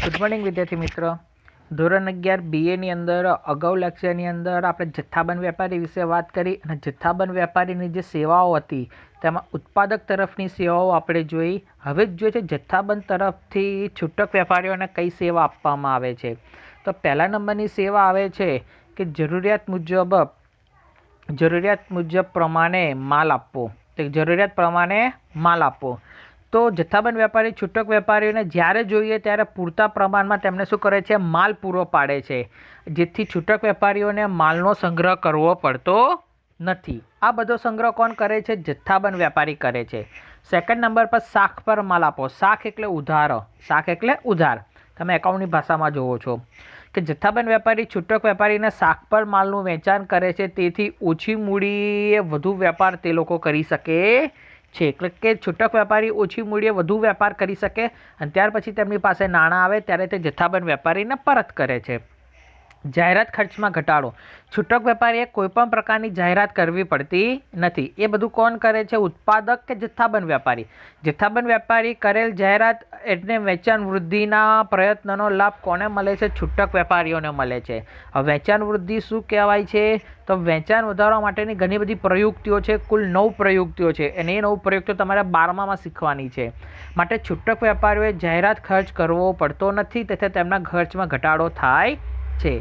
Good morning વિદ્યાર્થી મિત્રો. ધોરણ 11 BAની અંદર અગાઉ લેક્ચરની અંદર આપણે જથ્થાબંધ વેપારી વિશે વાત કરી અને જથ્થાબંધ વેપારીની જે સેવાઓ હતી તેમાં ઉત્પાદક તરફની સેવાઓ આપણે જોઈ. હવે જ જોઈએ છે જથ્થાબંધ તરફથી છૂટક વેપારીઓને કઈ સેવા આપવામાં આવે છે. તો પહેલા નંબરની સેવા આવે છે કે જરૂરિયાત મુજબ પ્રમાણે માલ આપવો. જરૂરિયાત પ્રમાણે માલ આપવો. તો જથ્થાબંધ વેપારી છૂટક વેપારીઓને જ્યારે જોઈએ ત્યારે પૂરતા પ્રમાણમાં તેમને શું કરે છે? માલ પૂરો પાડે છે, જેથી છૂટક વેપારીઓને માલનો સંગ્રહ કરવો પડતો નથી. આ બધો સંગ્રહ કોણ કરે છે? જથ્થાબંધ વેપારી કરે છે. સેકન્ડ નંબર પર શાખ પર માલ આપો. શાખ એટલે ઉધાર. શાખ એટલે ઉધાર. તમે એકાઉન્ટની ભાષામાં જોવો છો કે જથ્થાબંધ વેપારી છૂટક વેપારીને શાખ પર માલનું વેચાણ કરે છે, તેથી ઓછી મૂડીએ વધુ વેપાર તે લોકો કરી શકે છે. એટલે કે છૂટક વેપારી ઓછી મૂડીએ વધુ વેપાર કરી શકે અને ત્યાર પછી તેમની પાસે નાણાં આવે ત્યારે તે જથ્થાબંધ વેપારીને પરત કરે છે. જાહેરાત ખર્ચમાં ઘટાડો. છૂટક વેપારીએ કોઈપણ પ્રકારની જાહેરાત કરવી પડતી નથી. એ બધું કોણ કરે છે? ઉત્પાદક કે જથ્થાબંધ વેપારી. જથ્થાબંધ વેપારી કરેલ જાહેરાત એટલે વેચાણ વૃદ્ધિના પ્રયત્નનો લાભ કોને મળે છે? છૂટક વેપારીઓને મળે છે. હવે વેચાણ વૃદ્ધિ શું કહેવાય છે? તો વેચાણ વધારવા માટેની ઘણી બધી પ્રયુક્તિઓ છે. કુલ 9 પ્રયુક્તિઓ છે અને એ 9 પ્રયુક્તિઓ તમારે 12મામાં શીખવાની છે. માટે છૂટક વેપારીઓએ જાહેરાત ખર્ચ કરવો પડતો નથી તથા તેમના ખર્ચમાં ઘટાડો થાય છે.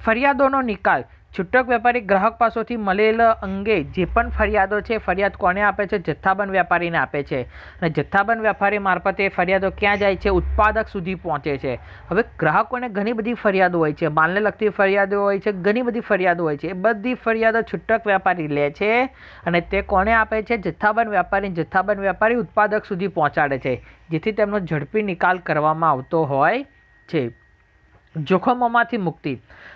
ફરિયાદોનો નિકાલ. છૂટક વેપારી ગ્રાહક પાસેથી મળેલ અંગે જે પણ ફરિયાદો છે, ફરિયાદ કોને આપે છે? જથ્થાબંધ વેપારીને આપે છે. અને જથ્થાબંધ વેપારી મારફતે ફરિયાદો ક્યાં જાય છે? ઉત્પાદક સુધી પહોંચે છે. હવે ગ્રાહકોને ઘણી બધી ફરિયાદો હોય છે, માલને લગતી ફરિયાદો હોય છે, ઘણી બધી ફરિયાદો હોય છે. એ બધી ફરિયાદો છૂટક વેપારી લે છે અને તે કોને આપે છે? જથ્થાબંધ વેપારી. જથ્થાબંધ વેપારી ઉત્પાદક સુધી પહોંચાડે છે, જેથી તેમનો ઝડપી નિકાલ કરવામાં આવતો હોય છે. જોખમોમાંથી મુક્તિ.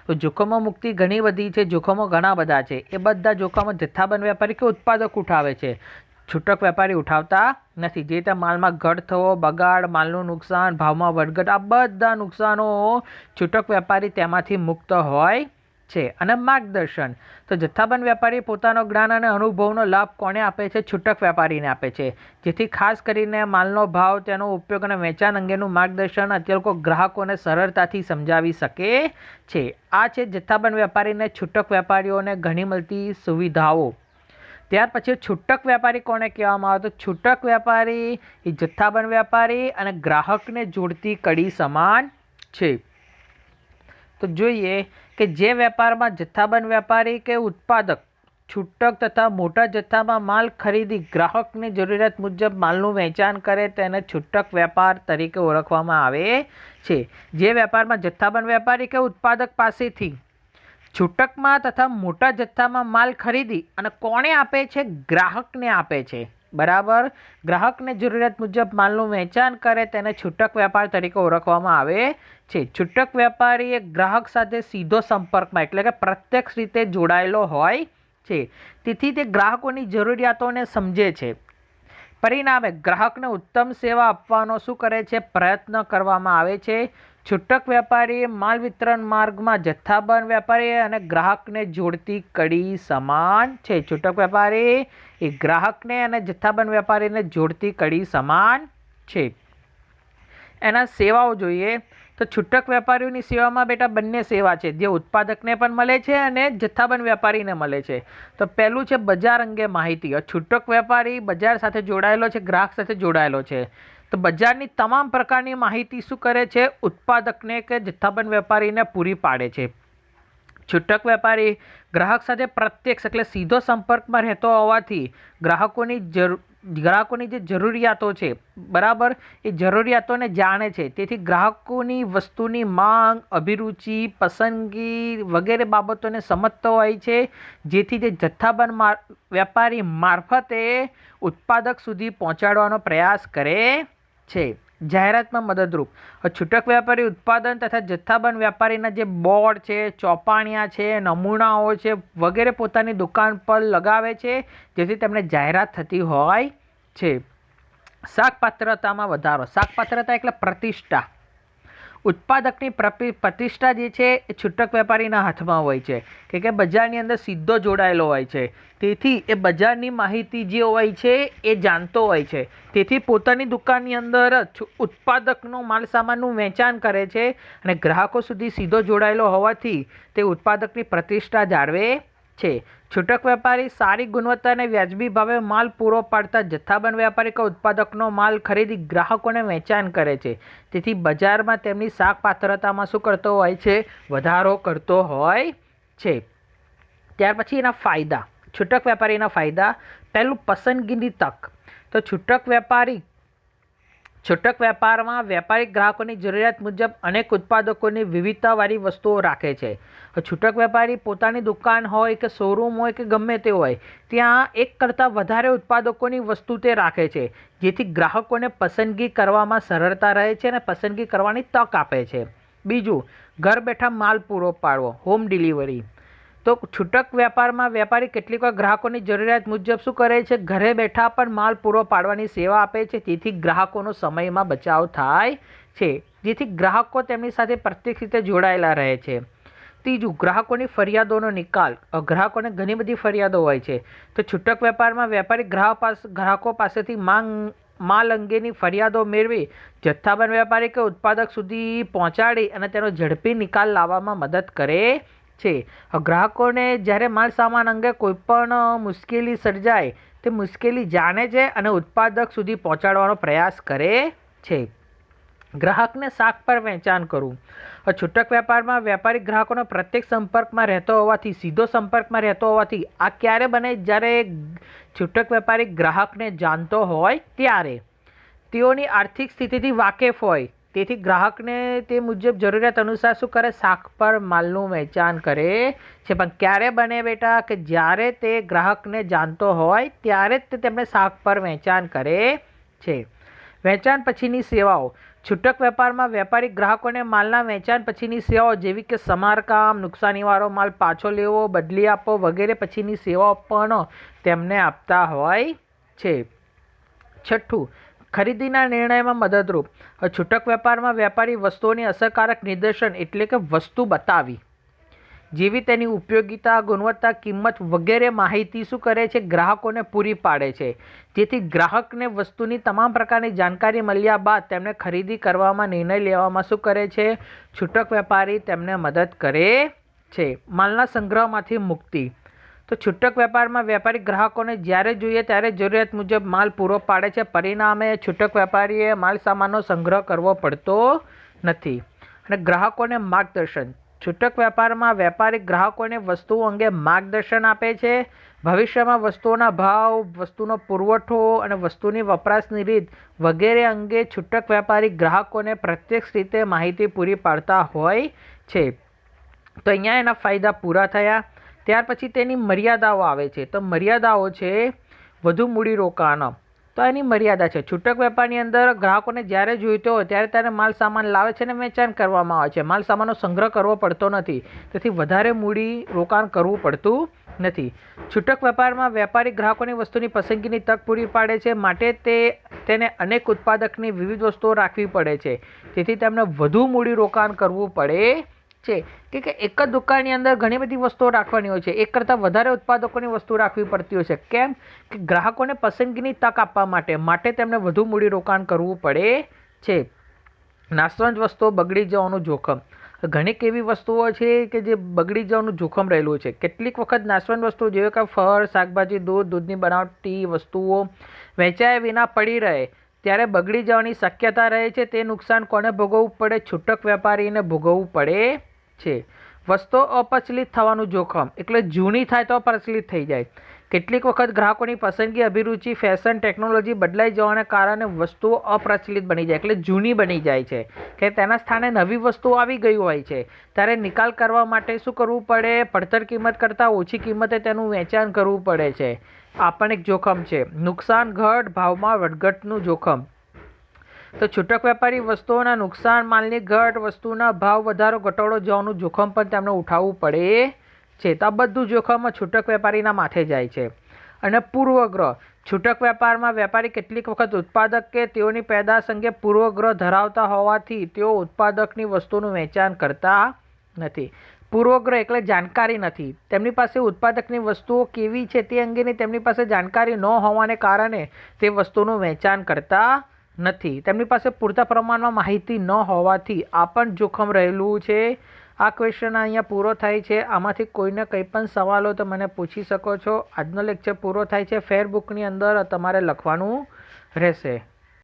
તો જોખમો મુક્તિ ઘણી બધી છે. જોખમો ઘણા બધા છે. એ બધા જોખમો જથ્થાબંધ વેપારી કે ઉત્પાદક ઉઠાવે છે, છૂટક વેપારી ઉઠાવતા નથી. જે રીતે માલમાં ઘટ થવો, બગાડ, માલનું નુકસાન, ભાવમાં વધઘટ, આ બધા નુકસાનો છૂટક વેપારી તેમાંથી મુક્ત હોય છે. અને માર્ગદર્શન. તો જથ્થાબંધ વેપારી પોતાનો જ્ઞાન અને અનુભવનો લાભ કોને આપે છે? છૂટક વેપારીને આપે છે, જેથી ખાસ કરીને માલનો ભાવ, તેનો ઉપયોગ અને વેચાણ અંગેનું માર્ગદર્શન તે લોકો ગ્રાહકોને સરળતાથી સમજાવી શકે છે. આ છે જથ્થાબંધ વેપારીને છૂટક વેપારીઓને ઘણી મળતી સુવિધાઓ. ત્યાર પછી છૂટક વેપારી કોને કહેવામાં આવે? તો છૂટક વેપારી એ જથ્થાબંધ વેપારી અને ગ્રાહકને જોડતી કડી સમાન છે. તો જોઈએ કે જે વેપારમાં જથ્થાબંધ વેપારી કે ઉત્પાદક છૂટક તથા મોટા જથ્થામાં માલ ખરીદી ગ્રાહકની જરૂરિયાત મુજબ માલનું વેચાણ કરે તેને છૂટક વેપાર તરીકે ઓળખવામાં આવે છે. જે વેપારમાં જથ્થાબંધ વેપારી કે ઉત્પાદક પાસેથી છૂટકમાં તથા મોટા જથ્થામાં માલ ખરીદી અને કોણે આપે છે? ગ્રાહકને આપે છે. બરાબર. ગ્રાહકને જરૂરિયાત મુજબ માલનું વેચાણ કરે તેને છૂટક વેપાર તરીકે ઓળખવામાં આવે છે. છૂટક વેપારી એ ગ્રાહક સાથે સીધો સંપર્કમાં એટલે કે પ્રત્યક્ષ રીતે જોડાયેલો હોય છે, તેથી તે ગ્રાહકોની જરૂરિયાતોને સમજે છે. પરિણામે ગ્રાહકને ઉત્તમ સેવા આપવાનો શું કરે છે? પ્રયત્ન કરવામાં આવે છે. છૂટક વેપારી માલ વિતરણ માર્ગમાં જથ્થાબંધ વેપારી અને ગ્રાહકને જોડતી કડી સમાન છે. છૂટક વેપારી એ ગ્રાહકને અને જથ્થાબંધ વેપારીને જોડતી કડી સમાન છે. એના સેવાઓ જોઈએ તો છૂટક વેપારીઓની સેવામાં બેટા બંને સેવા છે, જે ઉત્પાદકને પણ મળે છે અને જથ્થાબંધ વેપારીને મળે છે. તો પહેલું છે બજાર અંગે માહિતી. છૂટક વેપારી બજાર સાથે જોડાયેલો છે, ગ્રાહક સાથે જોડાયેલો છે. તો બજારની તમામ પ્રકારની માહિતી શું કરે છે? ઉત્પાદકને કે જથ્થાબંધ વેપારીને પૂરી પાડે છે. છૂટક વેપારી ગ્રાહક સાથે પ્રત્યક્ષ એટલે સીધો સંપર્કમાં રહેતો હોવાથી ગ્રાહકોની જે જરૂરિયાતો છે, બરાબર, એ જરૂરિયાતોને જાણે છે. તેથી ગ્રાહકોની વસ્તુની માંગ, અભિરુચિ, પસંદગી વગેરે બાબતોને સમજતો હોય છે, જેથી તે જથ્થાબંધ વેપારી મારફતે ઉત્પાદક સુધી પહોંચાડવાનો પ્રયાસ કરે છે. જાહેરાતમાં મદદરૂપ. છૂટક વેપારી ઉત્પાદન તથા જથ્થાબંધ વેપારીના જે બોર્ડ છે, ચોપાણિયા છે, નમૂનાઓ છે વગેરે પોતાની દુકાન પર લગાવે છે, જેથી તેમને જાહેરાત થતી હોય છે. શાકપાત્રતામાં વધારો. શાકપાત્રતા એટલે પ્રતિષ્ઠા. ઉત્પાદકની પ્રતિષ્ઠા જે છે એ છૂટક વેપારીના હાથમાં હોય છે કે બજારની અંદર સીધો જોડાયેલો હોય છે, તેથી એ બજારની માહિતી જે હોય છે એ જાણતો હોય છે, તેથી પોતાની દુકાનની અંદર ઉત્પાદકનો માલ સામાનનું વેચાણ કરે છે અને ગ્રાહકો સુધી સીધો જોડાયેલો હોવાથી તે ઉત્પાદકની પ્રતિષ્ઠા જાળવે છે. છૂટક વેપારી સારી ગુણવત્તા અને વ્યાજબી ભાવે માલ પૂરો પાડતા જથ્થાબંધ વેપારી કે ઉત્પાદકનો માલ ખરીદી ગ્રાહકોને વેચાણ કરે છે, તેથી બજારમાં તેમની શાક પાત્રતામાં શું કરતો હોય છે? વધારો કરતો હોય છે. ત્યાર પછી એના ફાયદા, છૂટક વેપારીના ફાયદા. પહેલું, પસંદગીની તક. તો છૂટક વેપારમાં વેપારી ગ્રાહકોની જરૂરિયાત મુજબ અનેક ઉત્પાદકોની વિવિધતાવાળી વસ્તુઓ રાખે છે. છૂટક વેપારી પોતાની દુકાન હોય કે શોરૂમ હોય કે ગમે તે હોય, ત્યાં એક કરતાં વધારે ઉત્પાદકોની વસ્તુ તે રાખે છે, જેથી ગ્રાહકોને પસંદગી કરવામાં સરળતા રહે છે અને પસંદગી કરવાની તક આપે છે. બીજું, ઘર બેઠા માલ પૂરો પાડવો, હોમ ડિલિવરી. તો છૂટક વેપારમાં વેપારી કેટલીક વાર ગ્રાહકોની જરૂરિયાત મુજબ શું કરે છે? ઘરે બેઠા પણ માલ પૂરો પાડવાની સેવા આપે છે, જેથી ગ્રાહકોનો સમયમાં બચાવ થાય છે, જેથી ગ્રાહકો તેમની સાથે પ્રત્યક્ષ રીતે જોડાયેલા રહે છે. ત્રીજું, ગ્રાહકોની ફરિયાદોનો નિકાલ. ગ્રાહકોને ઘણી બધી ફરિયાદો હોય છે, તો છૂટક વેપારમાં વેપારી ગ્રાહકો પાસેથી માલ અંગેની ફરિયાદો મેળવી જથ્થાબંધ વેપારી કે ઉત્પાદક સુધી પહોંચાડી અને તેનો ઝડપી નિકાલ લાવવામાં મદદ કરે છે. ગ્રાહકોને જ્યારે માલ સામાન અંગે કોઈ પણ મુશ્કેલી સર્જાય તે મુશ્કેલી જાણે છે અને ઉત્પાદક સુધી પહોંચાડવાનો પ્રયાસ કરે છે. ગ્રાહકને શાક પર વેચાણ કરવું. છૂટક વેપારમાં વેપારી ગ્રાહકોનો પ્રત્યેક સંપર્કમાં રહેતો હોવાથી, સીધો સંપર્કમાં રહેતો હોવાથી આ ક્યારે બને? જ્યારે છૂટક વેપારી ગ્રાહકને જાણતો હોય ત્યારે, તેઓની આર્થિક સ્થિતિથી વાકેફ હોય, તેથી ગ્રાહકને તે મુજબ જરૂરિયાત અનુસાર શું કરે? શાક પર માલનું વેચાણ કરે છે. પણ ક્યારે બને બેટા? કે જ્યારે તે ગ્રાહકને જાણતો હોય ત્યારે જ તે તેમને શાક પર વેચાણ કરે છે. વેચાણ પછીની સેવાઓ. છૂટક વેપારમાં વેપારી ગ્રાહકોને માલના વેચાણ પછીની સેવાઓ જેવી કે સમારકામ, નુકસાનીવાળો માલ પાછો લેવો, બદલી આપવો વગેરે પછીની સેવાઓ પણ તેમને આપતા હોય છે. છઠ્ઠું, ખરીદીના નિર્ણયમાં મદદરૂપ. છૂટક વેપારમાં વેપારી વસ્તુઓની અસરકારક નિદર્શન એટલે કે વસ્તુ બતાવી જેવી તેની ઉપયોગિતા, ગુણવત્તા, કિંમત વગેરે માહિતી શું કરે છે? ગ્રાહકોને પૂરી પાડે છે, જેથી ગ્રાહકને વસ્તુની તમામ પ્રકારની જાણકારી મળ્યા બાદ તેમને ખરીદી કરવામાં નિર્ણય લેવામાં શું કરે છે? છૂટક વેપારી તેમને મદદ કરે છે. માલના સંગ્રહમાંથી મુક્તિ. તો છૂટક વેપારમાં વેપારી ગ્રાહકોને જ્યારે જોઈએ ત્યારે જરૂરિયાત મુજબ માલ પૂરો પાડે છે, પરિણામે છૂટક વેપારીએ માલ સામાનનો સંગ્રહ કરવો પડતો નથી. અને ગ્રાહકોને માર્ગદર્શન. છૂટક વેપારમાં વેપારી ગ્રાહકોને વસ્તુઓ અંગે માર્ગદર્શન આપે છે. ભવિષ્યમાં વસ્તુઓના ભાવ, વસ્તુનો પુરવઠો અને વસ્તુની વપરાશની રીત વગેરે અંગે છૂટક વેપારી ગ્રાહકોને પ્રત્યક્ષ રીતે માહિતી પૂરી પાડતા હોય છે. તો અહીંયા એના ફાયદા પૂરા થયા. ત્યાર પછી તેની મર્યાદાઓ આવે છે. તો મર્યાદાઓ છે વધુ મૂડીરોકાણ. તો એની મર્યાદા છે. છૂટક વેપારની અંદર ગ્રાહકોને જ્યારે જોઈતો હોય ત્યારે માલ સામાન લાવે છે અને વેચાણ કરવામાં આવે છે. માલ સામાનનો સંગ્રહ કરવો પડતો નથી, તેથી વધારે મૂડી રોકાણ કરવું પડતું નથી. છૂટક વેપારમાં વેપારી ગ્રાહકોની વસ્તુની પસંદગીની તક પૂરી પાડે છે, માટે તેને અનેક ઉત્પાદકની વિવિધ વસ્તુઓ રાખવી પડે છે, તેથી તેમને વધુ મૂડી રોકાણ કરવું પડે છે. કે એક જ દુકાનની અંદર ઘણી બધી વસ્તુઓ રાખવાની હોય છે, એક કરતાં વધારે ઉત્પાદકોની વસ્તુ રાખવી પડતી હોય છે. કેમ? કે ગ્રાહકોને પસંદગીની તક આપવા માટે તેમને વધુ મૂડી રોકાણ કરવું પડે છે. નાશવંત વસ્તુઓ બગડી જવાનું જોખમ. ઘણી એવી વસ્તુઓ છે કે જે બગડી જવાનું જોખમ રહેલું છે. કેટલીક વખત નાશવંત વસ્તુઓ જેવી કે ફળ, શાકભાજી, દૂધની બનાવટી વસ્તુઓ વેચાયા વિના પડી રહે ત્યારે બગડી જવાની શક્યતા રહે છે. તે નુકસાન કોને ભોગવવું પડે? છૂટક વેપારીને ભોગવવું પડે છે. વસ્તુઓ અપ્રચલિત થવાનું જોખમ, એટલે જૂની થાય તો પ્રચલિત થઈ જાય. કેટલીક વખત ગ્રાહકોની પસંદગી, અભિરુચિ, ફેશન, ટેકનોલોજી બદલાઈ જવાને કારણે વસ્તુઓ અપ્રચલિત બની જાય, એટલે જૂની બની જાય છે કે તેના સ્થાને નવી વસ્તુઓ આવી ગઈ હોય છે. ત્યારે નિકાલ કરવા માટે શું કરવું પડે? પડતર કિંમત કરતાં ઓછી કિંમતે તેનું વેચાણ કરવું પડે છે. આ પણ એક જોખમ છે. નુકસાન, ઘટ, ભાવમાં વધઘટનું જોખમ. તો છૂટક વેપારી વસ્તુઓના નુકસાન, માલની ઘટ, વસ્તુના ભાવ વધારો, ઘટાડો જવાનું જોખમ પણ તેમને ઉઠાવવું પડે છે. તો આ બધું જોખમ છૂટક વેપારીના માથે જાય છે. અને પૂર્વગ્રહ. છૂટક વેપારમાં વેપારી કેટલીક વખત ઉત્પાદક કે તેઓની પેદાશ અંગે પૂર્વગ્રહ ધરાવતા હોવાથી તેઓ ઉત્પાદકની વસ્તુનું વેચાણ કરતા નથી. પૂર્વગ્રહ એટલે જાણકારી નથી. તેમની પાસે ઉત્પાદકની વસ્તુઓ કેવી છે તે અંગેની તેમની પાસે જાણકારી ન હોવાને કારણે તે વસ્તુનું વેચાણ કરતા નથી. તેમની પાસે પૂરતા પ્રમાણમાં માહિતી ન હોવાથી આ પણ જોખમ રહેલું છે. આ ક્વેશ્ચન અહીંયા પૂરો થાય છે. આમાંથી કોઈને કંઈ પણ સવાલ હોય તો મને પૂછી શકો છો. આજનો લેક્ચર પૂરો થાય છે. ફેર બુકની અંદર તમારે લખવાનું રહેશે.